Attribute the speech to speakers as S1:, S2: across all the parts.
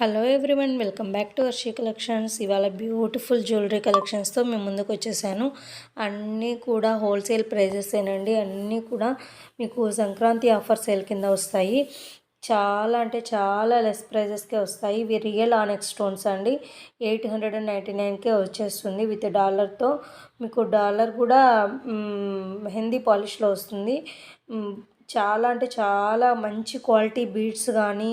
S1: Hello everyone, welcome back to Varshi collections. ఇవాళ beautiful jewellery కలెక్షన్స్తో మేము ముందుకు వచ్చేసాను. అన్నీ కూడా హోల్సేల్ ప్రైజెసేనండి. అన్నీ కూడా మీకు సంక్రాంతి ఆఫర్ సేల్ కింద వస్తాయి. చాలా అంటే చాలా లెస్ ప్రైజెస్కే వస్తాయి. ఇవి రియల్ ఆనెక్స్ స్టోన్స్ అండి. 899కే వచ్చేస్తుంది విత్ డాలర్తో. మీకు డాలర్ కూడా మెహందీ పాలిష్లో వస్తుంది. చాలా అంటే చాలా మంచి క్వాలిటీ బీడ్స్ కానీ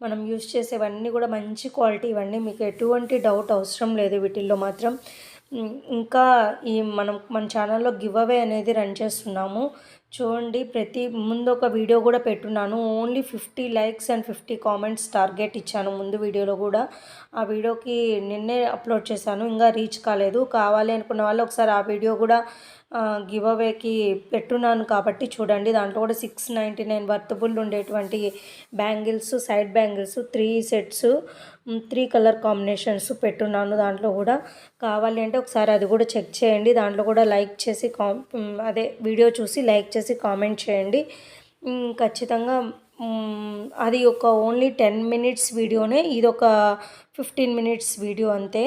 S1: మనం యూస్ చేసేవన్నీ కూడా మంచి క్వాలిటీ ఇవన్నీ. మీకు ఎటువంటి డౌట్ అవసరం లేదు వీటిల్లో మాత్రం. ఇంకా మన ఛానల్లో గివ్ అవే అనేది రన్ చేస్తున్నాము. చూడండి, ముందు ఒక వీడియో కూడా పెట్టున్నాను. Only 50 likes and 50 comments target ఇచ్చాను ముందు వీడియోలో కూడా. ఆ వీడియోకి నిన్నే అప్లోడ్ చేశాను, ఇంకా రీచ్ కాలేదు. కావాలి అనుకున్న వాళ్ళు ఒకసారి ఆ వీడియో కూడా గివ్ అవేకి పెట్టున్నాను కాబట్టి చూడండి. దాంట్లో కూడా 699 వర్తబుల్ ఉండేటువంటి bangles, side bangles 3 sets 3 colour combinations పెట్టున్నాను. దాంట్లో కూడా కావాలి అంటే ఒకసారి అది కూడా చెక్ చేయండి. దాంట్లో కూడా లైక్ చేసి వీడియో చూసి లైక్ చేసి కామెంట్ చేయండి. ఖచ్చితంగా అది ఒక ఓన్లీ 10 మినిట్స్ వీడియోనే, ఇది ఒక 15 మినిట్స్ వీడియో అంతే.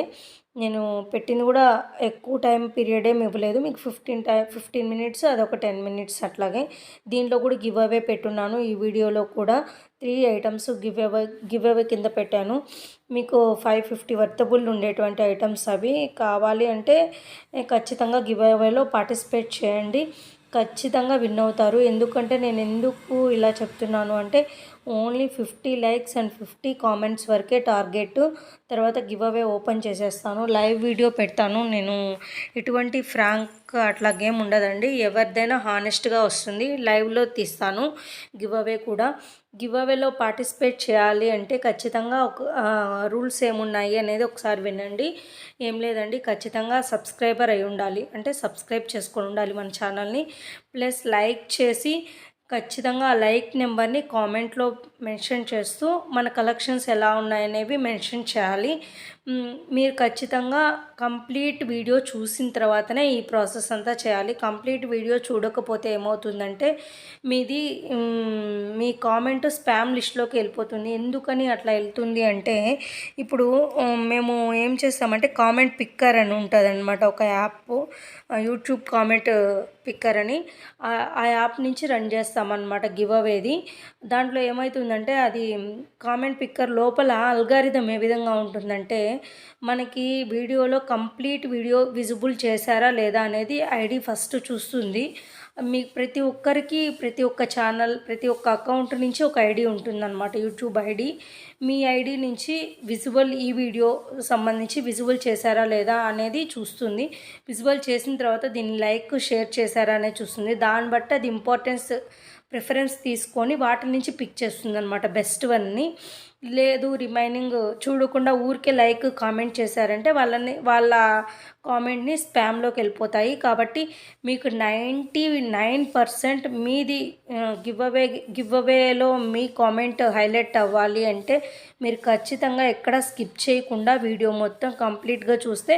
S1: నేను పెట్టింది కూడా ఎక్కువ టైం పీరియడ్ ఏమి ఇవ్వలేదు మీకు. 15 మినిట్స్, అదొక 10 మినిట్స్ అట్లాగే. దీంట్లో కూడా గివ్ అవే పెట్టున్నాను. ఈ వీడియోలో కూడా 3 ఐటమ్స్ గివ్ అవే కింద పెట్టాను. మీకు 550 వర్తబుల్ ఉండేటువంటి ఐటమ్స్ అవి. కావాలి అంటే ఖచ్చితంగా గివ్ అవేలో పార్టిసిపేట్ చేయండి. ఖచ్చితంగా విన్ అవుతారు. ఎందుకంటే నేను ఎందుకు ఇలా చెప్తున్నాను అంటే ఓన్లీ 50 లైక్స్ అండ్ 50 కామెంట్స్ వరకే టార్గెట్. తర్వాత గివ్ అవే ఓపెన్ చేసేస్తాను. లైవ్ వీడియో పెడతాను. నేను ఎటువంటి ఫ్రాంక్ అట్లా గేమ్ ఉండదండి. ఎవరిదైనా హానెస్ట్గా వస్తుంది. లైవ్లో తీస్తాను గివ్ అవే కూడా. గివ్ అవేలో పార్టిసిపేట్ చేయాలి అంటే ఖచ్చితంగా ఒక రూల్స్ ఏమున్నాయి అనేది ఒకసారి వినండి. ఏం లేదండి, ఖచ్చితంగా సబ్స్క్రైబర్ అయి ఉండాలి. అంటే సబ్స్క్రైబ్ చేసుకొని ఉండాలి మన ఛానల్ని. ప్లస్ లైక్ చేసి ఖచ్చితంగా ఆ లైక్ నెంబర్ని కామెంట్లో మెన్షన్ చేస్తూ మన కలెక్షన్స్ ఎలా ఉన్నాయనేవి మెన్షన్ చేయాలి. మీరు ఖచ్చితంగా కంప్లీట్ వీడియో చూసిన తర్వాతనే ఈ ప్రాసెస్ అంతా చేయాలి. కంప్లీట్ వీడియో చూడకపోతే ఏమవుతుందంటే మీ కామెంట్ స్పామ్ లిస్ట్లోకి వెళ్ళిపోతుంది. ఎందుకని అట్లా వెళ్తుంది అంటే ఇప్పుడు మేము ఏం చేస్తామంటే కామెంట్ పిక్కర్ అని ఉంటుంది అనమాట, ఒక యాప్, యూట్యూబ్ కామెంట్ పిక్కర్ అని. ఆ యాప్ నుంచి రన్ చేస్తామన్నమాట గివ్ అవేది. దాంట్లో ఏమవుతుందంటే అది కామెంట్ పిక్కర్ లోపల అల్గారిథం ఏ విధంగా ఉంటుందంటే మనకి వీడియోలో కంప్లీట్ వీడియో విజిబుల్ చేశారా లేదా అనేది ఐడి ఫస్ట్ చూస్తుంది. మీకు ప్రతి ఒక్కరికి ప్రతి ఒక్క ఛానల్, ప్రతి ఒక్క అకౌంట్ నుంచి ఒక ఐడి ఉంటుందన్నమాట, యూట్యూబ్ ఐడి. మీ ఐడి నుంచి ఈ వీడియో సంబంధించి విజిబుల్ చేశారా లేదా అనేది చూస్తుంది. విజిబుల్ చేసిన తర్వాత దీన్ని లైక్, షేర్ చేశారా అనేది చూస్తుంది. దాన్ని బట్టి అది ప్రిఫరెన్స్ తీసుకొని వాటి నుంచి పిక్ చేస్తుంది అనమాట బెస్ట్ వన్ని. లేదు రిమైనింగ్ చూడకుండా ఊరికే లైక్, కామెంట్ చేశారంటే వాళ్ళ కామెంట్ని స్పామ్లోకి వెళ్ళిపోతాయి. కాబట్టి మీకు 99% మీది గివ్ అవేలో మీ కామెంట్ హైలైట్ అవ్వాలి అంటే మీరు ఖచ్చితంగా ఎక్కడ స్కిప్ చేయకుండా వీడియో మొత్తం కంప్లీట్గా చూస్తే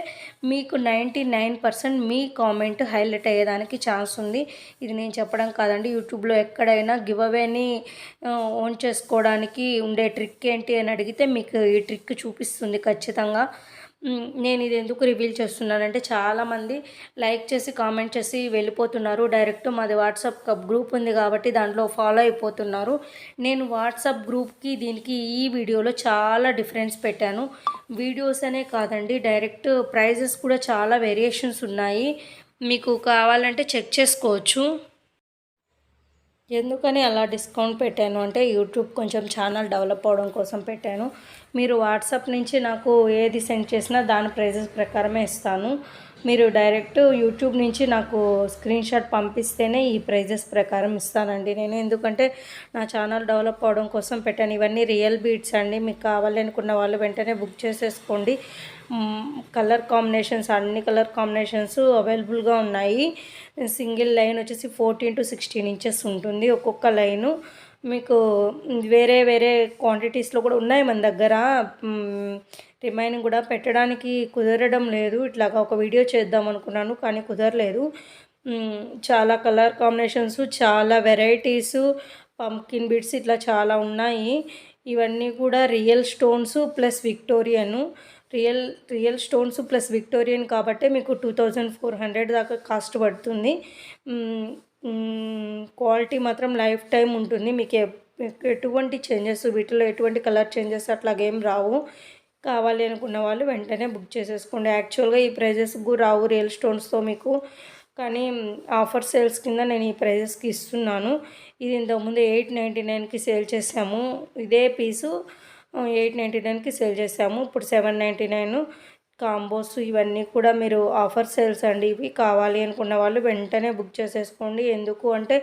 S1: మీకు 99% మీ కామెంట్ హైలైట్ అయ్యేదానికి ఛాన్స్ ఉంది. ఇది నేను చెప్పడం కాదండి. యూట్యూబ్లో ఎక్కడైనా గివ్ అవేని ఓన్ చేసుకోవడానికి ఉండే ట్రిక్ ఏంటి అని అడిగితే మీకు ఈ ట్రిక్ చూపిస్తుంది ఖచ్చితంగా. నేను ఇది ఎందుకు రివీల్ చేస్తున్నానంటే చాలామంది లైక్ చేసి కామెంట్ చేసి వెళ్ళిపోతున్నారు. డైరెక్ట్ మాది వాట్సాప్ గ్రూప్ ఉంది కాబట్టి దాంట్లో ఫాలో అయిపోతున్నారు. నేను వాట్సాప్ గ్రూప్కి దీనికి ఈ వీడియోలో చాలా డిఫరెన్స్ పెట్టాను. వీడియోస్ అనే కాదండి, డైరెక్ట్ ప్రైజెస్ కూడా చాలా వేరియేషన్స్ ఉన్నాయి. మీకు కావాలంటే చెక్ చేసుకోవచ్చు. ఎందుకని అలా డిస్కౌంట్ పెట్టాను అంటే యూట్యూబ్ కొంచెం ఛానల్ డెవలప్ అవడం కోసం పెట్టాను. మీరు వాట్సాప్ నుంచి నాకు ఏది సెండ్ చేసినా దాని ప్రైజెస్ ప్రకారమే ఇస్తాను. మీరు డైరెక్ట్ యూట్యూబ్ నుంచి నాకు స్క్రీన్ షాట్ పంపిస్తేనే ఈ ప్రైజెస్ ప్రకారం ఇస్తానండి నేను. ఎందుకంటే నా ఛానల్ డెవలప్ అవడం కోసం పెట్టాను. ఇవన్నీ రియల్ బీడ్స్ అండి. మీకు కావాలి అనుకున్న వాళ్ళు వెంటనే బుక్ చేసేసుకోండి. కలర్ కాంబినేషన్స్, అన్ని కలర్ కాంబినేషన్స్ అవైలబుల్గా ఉన్నాయి. సింగిల్ లైన్ వచ్చేసి 14 to 16 ఇంచెస్ ఉంటుంది ఒక్కొక్క లైను. మీకు వేరే వేరే క్వాంటిటీస్లో కూడా ఉన్నాయి మన దగ్గర. రిమైనింగ్ కూడా పెట్టడానికి కుదరడం లేదు. ఇట్లాగా ఒక వీడియో చేద్దాం అనుకున్నాను కానీ కుదరలేదు. చాలా కలర్ కాంబినేషన్స్, చాలా వెరైటీసు, పంకిన్ బీడ్స్ ఇట్లా చాలా ఉన్నాయి. ఇవన్నీ కూడా real stones plus Victorian. Real stones plus Victorian కాబట్టి మీకు 2400 దాకా కాస్ట్ పడుతుంది. క్వాలిటీ మాత్రం లైఫ్ టైం ఉంటుంది. మీకు ఎటువంటి చేంజెస్, వీటిలో ఎటువంటి కలర్ చేంజెస్ అట్లాగేం రావు. కావాలి అనుకున్న వాళ్ళు వెంటనే బుక్ చేసేసుకోండి. యాక్చువల్గా ఈ ప్రైజెస్కు రావు రియల్ స్టోన్స్తో మీకు, కానీ ఆఫర్ సేల్స్ కింద నేను ఈ ప్రైజెస్కి ఇస్తున్నాను. ఇది ఇంతకుముందు 899కి సేల్ చేసాము. ఇదే పీసు 899కి సేల్ చేసాము. ఇప్పుడు 799 కాంబోస్. ఇవన్నీ కూడా మీరు ఆఫర్ సేల్స్ అండి. ఇవి కావాలి అనుకున్న వాళ్ళు వెంటనే బుక్ చేసేసుకోండి. ఎందుకు అంటే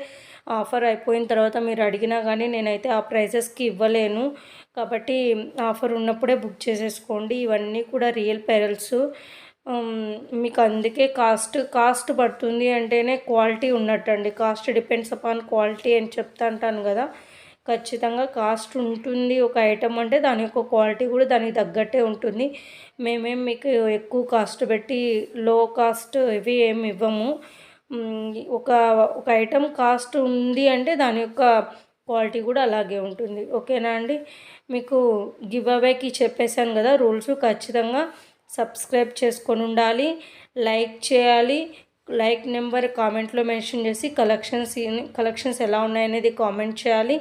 S1: ఆఫర్ అయిపోయిన తర్వాత మీరు అడిగినా కానీ నేనైతే ఆ ప్రైజెస్కి ఇవ్వలేను. కాబట్టి ఆఫర్ ఉన్నప్పుడే బుక్ చేసేసుకోండి. ఇవన్నీ కూడా రియల్ పెరల్స్. మీకు అందుకే కాస్ట్ పడుతుంది అంటేనే క్వాలిటీ ఉన్నట్టండి. కాస్ట్ డిపెండ్స్ అపాన్ క్వాలిటీ అని చెప్తా అంటాను కదా, ఖచ్చితంగా కాస్ట్ ఉంటుంది. ఒక ఐటమ్ అంటే దాని యొక్క క్వాలిటీ కూడా దానికి తగ్గట్టే ఉంటుంది. మేమేం మీకు ఎక్కువ కాస్ట్ పెట్టి లో కాస్ట్ ఇవి ఏమి ఇవ్వము. ఒక ఐటమ్ కాస్ట్ ఉంది అంటే దాని యొక్క క్వాలిటీ కూడా అలాగే ఉంటుంది. ఓకేనా అండి. మీకు గివ్ అవేకి చెప్పేశాను కదా రూల్స్. ఖచ్చితంగా సబ్స్క్రైబ్ చేసుకొని ఉండాలి, లైక్ చేయాలి. లైక్ నెంబర్ కామెంట్లో మెన్షన్ చేసి కలెక్షన్స్ ఎలా ఉన్నాయనేది కామెంట్ చేయాలి.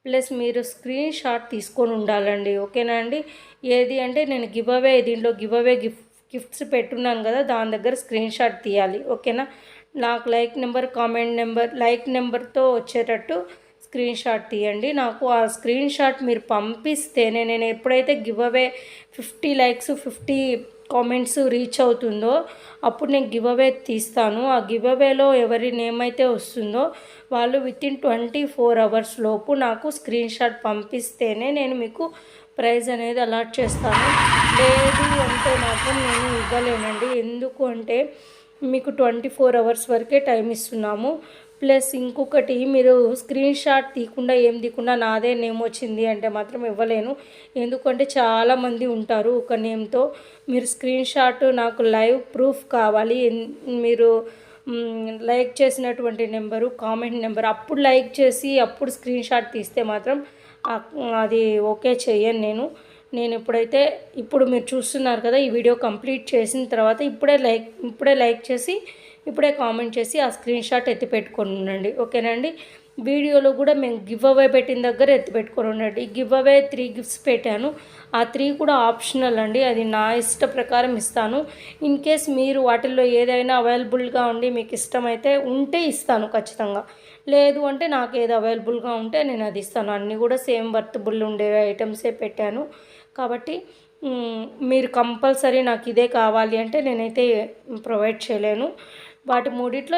S1: ప్లస్ మీరు స్క్రీన్ షాట్ తీసుకొని ఉండాలండి. ఓకేనా అండి. ఏది అంటే నేను దీంట్లో గివ్ అవే గిఫ్ట్స్ పెట్టున్నాను కదా, దాని దగ్గర స్క్రీన్ షాట్ తీయాలి. ఓకేనా. నాకు లైక్ నెంబర్తో వచ్చేటట్టు స్క్రీన్ షాట్ తీయండి. నాకు ఆ స్క్రీన్ షాట్ మీరు పంపిస్తేనే నేను ఎప్పుడైతే give away 50 likes 50 comments reach అవుతుందో అప్పుడు నేను గివ్ అవే తీస్తాను. ఆ గివ్ అవేలో ఎవరి నేమ్ అయితే వస్తుందో వాళ్ళు వితిన్ 24 అవర్స్ లోపు నాకు స్క్రీన్ షాట్ పంపిస్తేనే నేను మీకు ప్రైజ్ అనేది అలాట్ చేస్తాను. లేదు అంటే మాత్రం నేను ఇవ్వలేనండి. ఎందుకు అంటే మీకు 24 అవర్స్ వరకే టైం ఇస్తున్నాము. ప్లస్ ఇంకొకటి, మీరు స్క్రీన్ షాట్ తీయకుండా నాదే నేమ్ వచ్చింది అంటే మాత్రం ఇవ్వలేను. ఎందుకంటే చాలామంది ఉంటారు ఒక నేమ్తో. మీరు స్క్రీన్ షాట్ నాకు లైవ్ ప్రూఫ్ కావాలి. మీరు లైక్ చేసినటువంటి నెంబరు, కామెంట్ నెంబర్, అప్పుడు లైక్ చేసి అప్పుడు స్క్రీన్ షాట్ తీస్తే మాత్రం అది ఓకే చేయను నేను ఇప్పుడు మీరు చూస్తున్నారు కదా, ఈ వీడియో కంప్లీట్ చేసిన తర్వాత ఇప్పుడే లైక్ చేసి ఇప్పుడే కామెంట్ చేసి ఆ స్క్రీన్ షాట్ ఎత్తి పెట్టుకొని ఉండండి. ఓకేనండి. వీడియోలో కూడా మేము గివ్ అవే పెట్టిన దగ్గర ఎత్తి పెట్టుకొని ఉండండి. గివ్ అవే 3 గిఫ్ట్స్ పెట్టాను. ఆ 3 కూడా ఆప్షనల్ అండి. అది నా ఇష్ట ప్రకారం ఇస్తాను. ఇన్ కేస్ మీరు వాటిల్లో ఏదైనా అవైలబుల్గా ఉండి మీకు ఇష్టమైతే ఉంటే ఇస్తాను ఖచ్చితంగా. లేదు అంటే నాకు ఏది అవైలబుల్గా ఉంటే నేను అది ఇస్తాను. అన్నీ కూడా సేమ్ వర్తబుల్ ఉండే ఐటమ్సే పెట్టాను. కాబట్టి మీరు కంపల్సరీ నాకు ఇదే కావాలి అంటే నేనైతే ప్రొవైడ్ చేయలేను. వాటి మూడిట్లో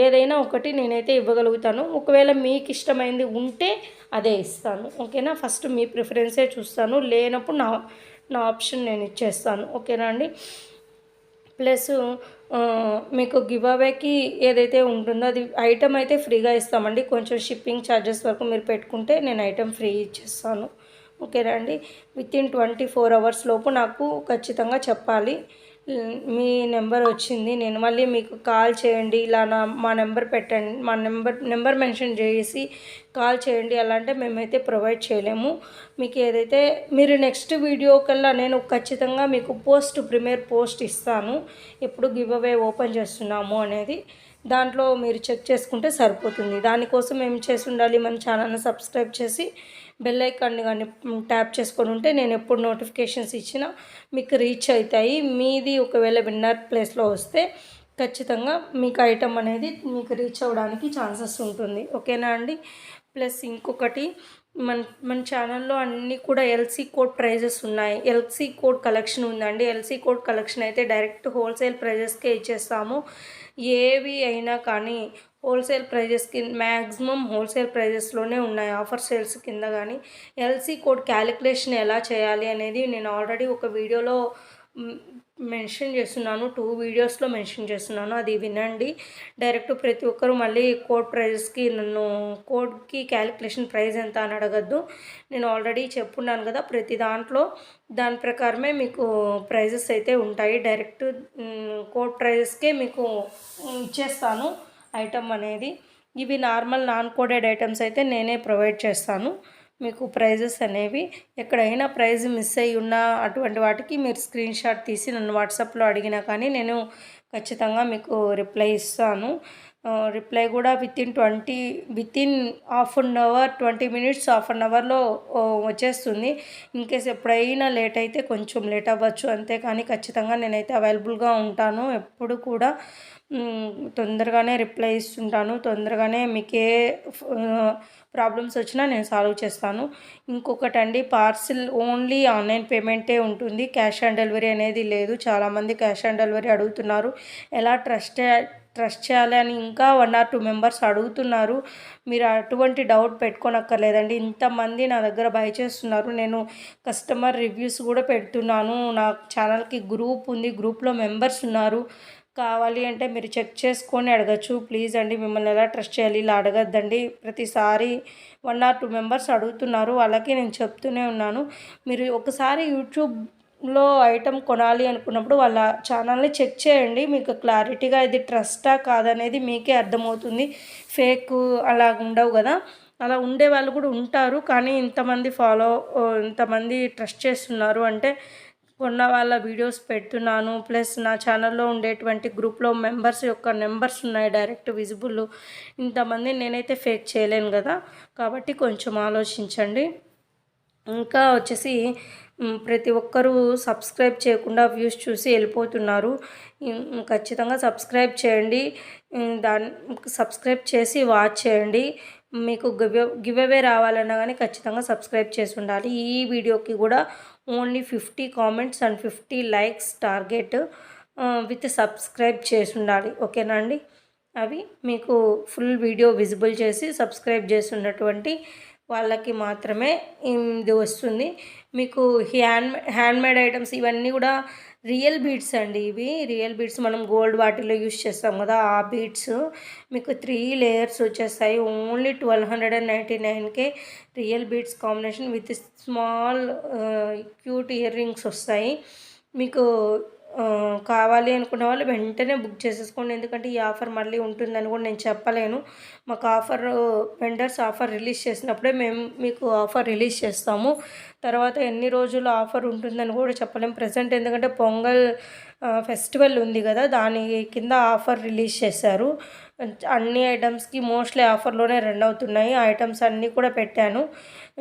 S1: ఏదైనా ఒకటి నేనైతే ఇవ్వగలుగుతాను. ఒకవేళ మీకు ఇష్టమైంది ఉంటే అదే ఇస్తాను. ఓకేనా. ఫస్ట్ మీ ప్రిఫరెన్సే చూస్తాను. లేనప్పుడు నా ఆప్షన్ నేను ఇచ్చేస్తాను. ఓకేనా అండి. ప్లస్ మీకు గివ్ అవేకి ఏదైతే ఉంటుందో అది ఐటమ్ అయితే ఫ్రీగా ఇస్తామండి. కొంచెం షిప్పింగ్ ఛార్జెస్ వరకు మీరు పెట్టుకుంటే నేను ఐటమ్ ఫ్రీ ఇచ్చేస్తాను. ఓకేనా అండి. వితిన్ 24 అవర్స్ లోపు నాకు ఖచ్చితంగా చెప్పాలి. మీ నెంబర్ వచ్చింది, నేను మళ్ళీ మీకు కాల్ చేయండి, ఇలా మా నెంబర్ పెట్టండి, మా నెంబర్ మెన్షన్ చేసి కాల్ చేయండి అలా అంటే మేమైతే ప్రొవైడ్ చేయలేము. మీకు ఏదైతే మీరు నెక్స్ట్ వీడియో కల్లా నేను ఖచ్చితంగా మీకు ప్రీమియర్ పోస్ట్ ఇస్తాను, ఎప్పుడు గివ్ అవే ఓపెన్ చేస్తున్నాము అనేది. దాంట్లో మీరు చెక్ చేసుకుంటే సరిపోతుంది. దానికోసం ఏం చేసి ఉండాలి, మన ఛానల్ని సబ్స్క్రైబ్ చేసి బెల్ ఐకాన్ని కానీ ట్యాప్ చేసుకొని ఉంటే నేను ఎప్పుడు నోటిఫికేషన్స్ ఇచ్చినా మీకు రీచ్ అవుతాయి. మీది ఒకవేళ విన్నర్ ప్లేస్లో వస్తే ఖచ్చితంగా మీకు ఐటమ్ అనేది మీకు రీచ్ అవ్వడానికి ఛాన్సెస్ ఉంటుంది. ఓకేనా అండి. ప్లస్ ఇంకొకటి, మన ఛానల్లో అన్నీ కూడా ఎల్సీ కోడ్ ప్రైజెస్ ఉన్నాయి. ఎల్సీ కోడ్ కలెక్షన్ ఉందండి. ఎల్సీ కోడ్ కలెక్షన్ అయితే డైరెక్ట్ హోల్సేల్ ప్రైజెస్కే ఇచ్చేస్తాము. ఏవి అయినా కానీ హోల్సేల్ ప్రైజెస్కి మ్యాక్సిమం హోల్సేల్ ప్రైజెస్లోనే ఉన్నాయి ఆఫర్ సేల్స్ కింద. కానీ ఎల్సీ కోడ్ క్యాలిక్యులేషన్ ఎలా చేయాలి అనేది నేను ఆల్రెడీ ఒక వీడియోలో మెన్షన్ చేస్తున్నాను, 2 వీడియోస్లో మెన్షన్ చేస్తున్నాను, అది వినండి. డైరెక్ట్ ప్రతి ఒక్కరు మళ్ళీ కోడ్ ప్రైజెస్కి నన్ను కోడ్కి క్యాలిక్యులేషన్ ప్రైస్ ఎంత అని అడగద్దు. నేను ఆల్రెడీ చెప్పున్నాను కదా, ప్రతి దాంట్లో దాని ప్రకారమే మీకు ప్రైజెస్ అయితే ఉంటాయి. డైరెక్ట్ కోడ్ ప్రైజెస్కే మీకు ఇచ్చేస్తాను ఐటమ్ అనేది. ఇవి నార్మల్ నాన్ కోడెడ్ ఐటమ్స్ అయితే నేనే ప్రొవైడ్ చేస్తాను. మీకు ప్రైజెస్ అనేవి. ఎక్కడైనా ప్రైజ్ మిస్ అయ్యి ఉన్న అటువంటి వాటికి మీరు స్క్రీన్ షాట్ తీసి నన్ను వాట్సాప్లో అడిగినా కానీ నేను ఖచ్చితంగా మీకు రిప్లై ఇస్తాను. రిప్లై కూడా within half an hour 20 minutes half an అవర్లో వచ్చేస్తుంది. ఇన్కేస్ ఎప్పుడైనా లేట్ అయితే కొంచెం లేట్ అవ్వచ్చు, అంతేకాని ఖచ్చితంగా నేనైతే అవైలబుల్గా ఉంటాను. ఎప్పుడు కూడా తొందరగానే రిప్లై ఇస్తుంటాను. తొందరగానే మీకు ఏ ప్రాబ్లమ్స్ వచ్చినా నేను సాల్వ్ చేస్తాను. ఇంకొకటండి, పార్సిల్ ఓన్లీ ఆన్లైన్ పేమెంటే ఉంటుంది. క్యాష్ ఆన్ డెలివరీ అనేది లేదు. చాలామంది క్యాష్ ఆన్ డెలివరీ అడుగుతున్నారు. ఎలా ట్రస్ట్ చేయాలి అని ఇంకా 1 or 2 మెంబర్స్ అడుగుతున్నారు. మీరు అటువంటి డౌట్ పెట్టుకోనక్కర్లేదండి. ఇంతమంది నా దగ్గర బై చేస్తున్నారు. నేను కస్టమర్ రివ్యూస్ కూడా పెడుతున్నాను. నా ఛానల్కి గ్రూప్ ఉంది, గ్రూప్లో మెంబర్స్ ఉన్నారు. కావాలి అంటే మీరు చెక్ చేసుకొని అడగచ్చు. ప్లీజ్ అండి, మిమ్మల్ని ఎలా ట్రస్ట్ చేయాలి ఇలా అడగద్దండి. ప్రతిసారి 1 or 2 మెంబర్స్ అడుగుతున్నారు, వాళ్ళకి నేను చెప్తూనే ఉన్నాను. మీరు ఒకసారి యూట్యూబ్లో ఐటెం కొనాలి అనుకున్నప్పుడు వాళ్ళ ఛానల్ని చెక్ చేయండి. మీకు క్లారిటీగా ఇది ట్రస్టా కాదనేది మీకే అర్థమవుతుంది. ఫేక్ అలా ఉండవు కదా, అలా ఉండే వాళ్ళు కూడా ఉంటారు. కానీ ఇంతమంది ట్రస్ట్ చేస్తున్నారు అంటే కొన్న వాళ్ళ వీడియోస్ పెడుతున్నాను. ప్లస్ నా ఛానల్లో ఉండేటువంటి గ్రూప్లో మెంబర్స్ యొక్క నెంబర్స్ ఉన్నాయి డైరెక్ట్ విజిబుల్. ఇంతమంది నేనైతే ఫేక్ చేయలేను కదా, కాబట్టి కొంచెం ఆలోచించండి. ఇంకా వచ్చేసి ప్రతి ఒక్కరూ సబ్స్క్రైబ్ చేయకుండా వ్యూస్ చూసి వెళ్ళిపోతున్నారు. ఖచ్చితంగా సబ్స్క్రైబ్ చేయండి. సబ్స్క్రైబ్ చేసి వాచ్ చేయండి. మీకు గివ్ అవే రావాలన్నా కానీ ఖచ్చితంగా సబ్స్క్రైబ్ చేసి ఉండాలి. ఈ వీడియోకి కూడా only 50 comments and 50 likes target with subscribe చేసి ఉండాలి. ఓకేనా అండి? అవి మీకు ఫుల్ వీడియో విజిబుల్ చేసి సబ్స్క్రైబ్ చేసి ఉన్నటువంటి వాళ్ళకి మాత్రమే ఇది వస్తుంది. మీకు హ్యాండ్మేడ్ ఐటమ్స్ ఇవన్నీ కూడా రియల్ బీడ్స్ అండి. ఇవి రియల్ బీడ్స్ మనం గోల్డ్ వాటిలో యూస్ చేస్తాం కదా, ఆ బీడ్స్ మీకు 3 లేయర్స్ వచ్చేస్తాయి. ఓన్లీ 1299కే real beads combination with small cute ear rings వస్తాయి. మీకు కావాలి అనుకున్న వాళ్ళు వెంటనే బుక్ చేసేసుకోండి. ఎందుకంటే ఈ ఆఫర్ మళ్ళీ ఉంటుందని కూడా నేను చెప్పలేను. మాకు వెండర్స్ ఆఫర్ రిలీజ్ చేసినప్పుడే మేము మీకు ఆఫర్ రిలీజ్ చేస్తాము. తర్వాత ఎన్ని రోజులు ఆఫర్ ఉంటుందని కూడా చెప్పలేము ప్రజెంట్. ఎందుకంటే పొంగల్ ఫెస్టివల్ ఉంది కదా, దాని కింద ఆఫర్ రిలీజ్ చేశారు. అన్ని ఐటమ్స్కి మోస్ట్లీ ఆఫర్లోనే రన్ అవుతున్నాయి. ఆ ఐటమ్స్ అన్నీ కూడా పెట్టాను.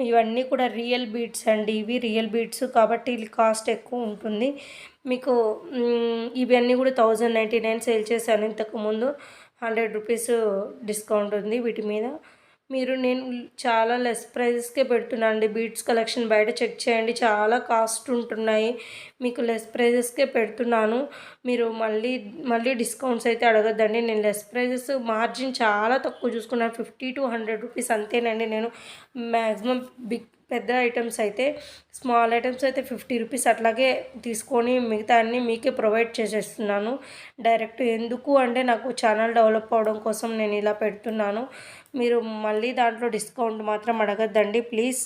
S1: ఇవన్నీ కూడా రియల్ బీడ్స్ అండి. ఇవి రియల్ బీడ్స్ కాబట్టి కాస్ట్ ఎక్కువ ఉంటుంది. మీకు ఇవన్నీ కూడా 1099 సేల్ చేశాను ఇంతకుముందు. 100 రూపీస్ డిస్కౌంట్ ఉంది వీటి మీద. నేను చాలా లెస్ ప్రైజెస్కే పెడుతున్నాను అండి. బీడ్స్ కలెక్షన్ బయట చెక్ చేయండి, చాలా కాస్ట్ ఉంటున్నాయి. మీకు లెస్ ప్రైజెస్కే పెడుతున్నాను. మీరు మళ్ళీ డిస్కౌంట్స్ అయితే అడగద్దండి. నేను లెస్ ప్రైజెస్ మార్జిన్ చాలా తక్కువ చూసుకున్నాను. 50 to 100 రూపీస్ అంతేనండి. నేను మ్యాక్సిమం పెద్ద ఐటమ్స్ అయితే, స్మాల్ ఐటమ్స్ అయితే 50 రూపీస్ అట్లాగే తీసుకొని మిగతా అన్నీ మీకే ప్రొవైడ్ చేసేస్తున్నాను డైరెక్ట్. ఎందుకు అంటే నాకు ఛానల్ డెవలప్ అవడం కోసం నేను ఇలా పెడుతున్నాను. మీరు మళ్ళీ దాంట్లో డిస్కౌంట్ మాత్రం అడగద్దండి ప్లీజ్.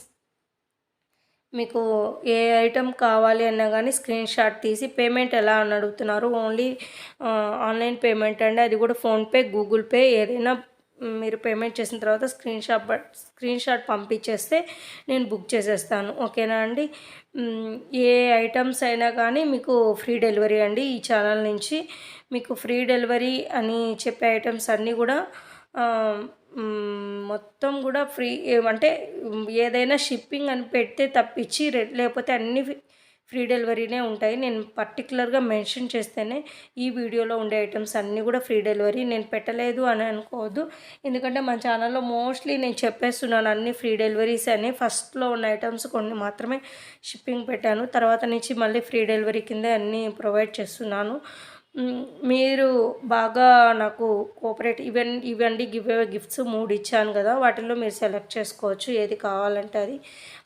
S1: మీకు ఏ ఐటెం కావాలి అన్నా కానీ స్క్రీన్ షాట్ తీసి పేమెంట్ ఎలా అని అడుగుతున్నారు. ఓన్లీ ఆన్లైన్ పేమెంట్ అండి. అది కూడా ఫోన్పే, గూగుల్ పే ఏదైనా మీరు పేమెంట్ చేసిన తర్వాత స్క్రీన్ షాట్ పంపించేస్తే నేను బుక్ చేసేస్తాను. ఓకేనా అండి? ఏ ఐటమ్స్ అయినా కానీ మీకు ఫ్రీ డెలివరీ అండి. ఈ ఛానల్ నుంచి మీకు ఫ్రీ డెలివరీ అని చెప్పే ఐటమ్స్ అన్నీ కూడా మొత్తం కూడా ఫ్రీ. అంటే ఏదైనా షిప్పింగ్ అని పెడితే తప్పించి లేకపోతే అన్నీ ఫ్రీ డెలివరీనే ఉంటాయి. నేను పర్టికులర్గా మెన్షన్ చేస్తేనే ఈ వీడియోలో ఉండే ఐటమ్స్ అన్నీ కూడా ఫ్రీ డెలివరీ. నేను పెట్టలేదు అని అనుకోవద్దు. ఎందుకంటే మన ఛానల్లో మోస్ట్లీ నేను చెప్పేస్తున్నాను అన్నీ ఫ్రీ డెలివరీస్ అని. ఫస్ట్లో ఉన్న ఐటమ్స్ కొన్ని మాత్రమే షిప్పింగ్ పెట్టాను. తర్వాత నుంచి మళ్ళీ ఫ్రీ డెలివరీ కింద అన్నీ ప్రొవైడ్ చేస్తున్నాను. మీరు బాగా నాకు కోఆపరేట్ ఇవ్వండి. గిఫ్ట్స్ 3 ఇచ్చాను కదా, వాటిల్లో మీరు సెలెక్ట్ చేసుకోవచ్చు ఏది కావాలంటే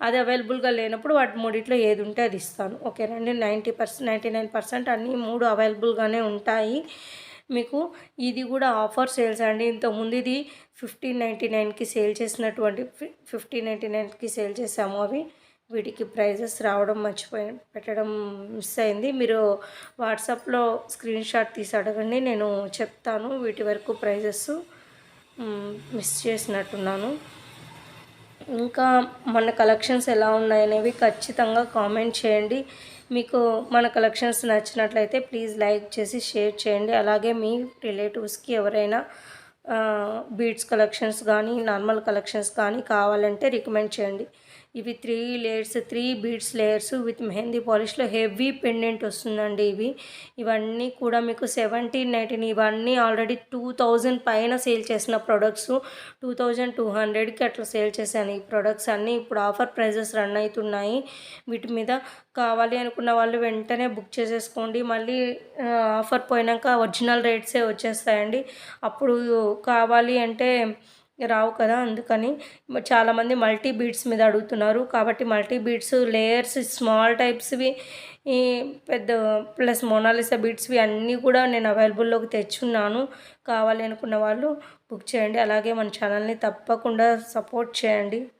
S1: అది అవైలబుల్గా లేనప్పుడు వాటి 3 ఏది ఉంటే అది ఇస్తాను. ఓకేనండి? 99% అన్నీ 3 అవైలబుల్గానే ఉంటాయి. మీకు ఇది కూడా ఆఫర్ సేల్స్ అండి. ఇంతకుముందు ఇది 1599కి సేల్ చేసినటువంటి 1599కి సేల్ చేసాము. వీటికి ప్రైజెస్ రావడం పెట్టడం మిస్ అయింది. మీరు వాట్సాప్లో స్క్రీన్ షాట్ తీసి అడగండి, నేను చెప్తాను. వీటి వరకు ప్రైజెస్ మిస్ చేసినట్టున్నాను. ఇంకా మన కలెక్షన్స్ ఎలా ఉన్నాయనేవి ఖచ్చితంగా కామెంట్ చేయండి. మీకు మన కలెక్షన్స్ నచ్చినట్లయితే ప్లీజ్ లైక్ చేసి షేర్ చేయండి. అలాగే మీ రిలేటివ్స్కి ఎవరైనా బీడ్స్ కలెక్షన్స్ కానీ నార్మల్ కలెక్షన్స్ కానీ కావాలంటే రికమెండ్ చేయండి. ఇవి 3 బీడ్స్ లేయర్స్ విత్ మెహందీ పాలిష్లో హెవీ పెండెంట్ వస్తుందండి. ఇవన్నీ కూడా మీకు 1719. ఇవన్నీ ఆల్రెడీ 2000 పైన సేల్ చేసిన ప్రొడక్ట్స్. 2200కి అట్లా సేల్ చేశాను ఈ ప్రొడక్ట్స్ అన్నీ. ఇప్పుడు ఆఫర్ ప్రైజెస్ రన్ అవుతున్నాయి. వీటి మీద కావాలి అనుకున్న వాళ్ళు వెంటనే బుక్ చేసేసుకోండి. మళ్ళీ ఆఫర్ పోయినాక ఒరిజినల్ రేట్సే వచ్చేస్తాయండి. అప్పుడు కావాలి అంటే రావు కదా. అందుకని చాలామంది మల్టీ బీడ్స్ మీద అడుగుతున్నారు. కాబట్టి మల్టీ బీడ్స్ లేయర్స్ స్మాల్ టైప్స్వి ఈ పెద్ద ప్లస్ మోనాలిసా బీడ్స్వి అన్నీ కూడా నేను అవైలబుల్లోకి తెచ్చున్నాను. కావాలి అనుకున్న వాళ్ళు బుక్ చేయండి. అలాగే మన ఛానల్ని తప్పకుండా సపోర్ట్ చేయండి.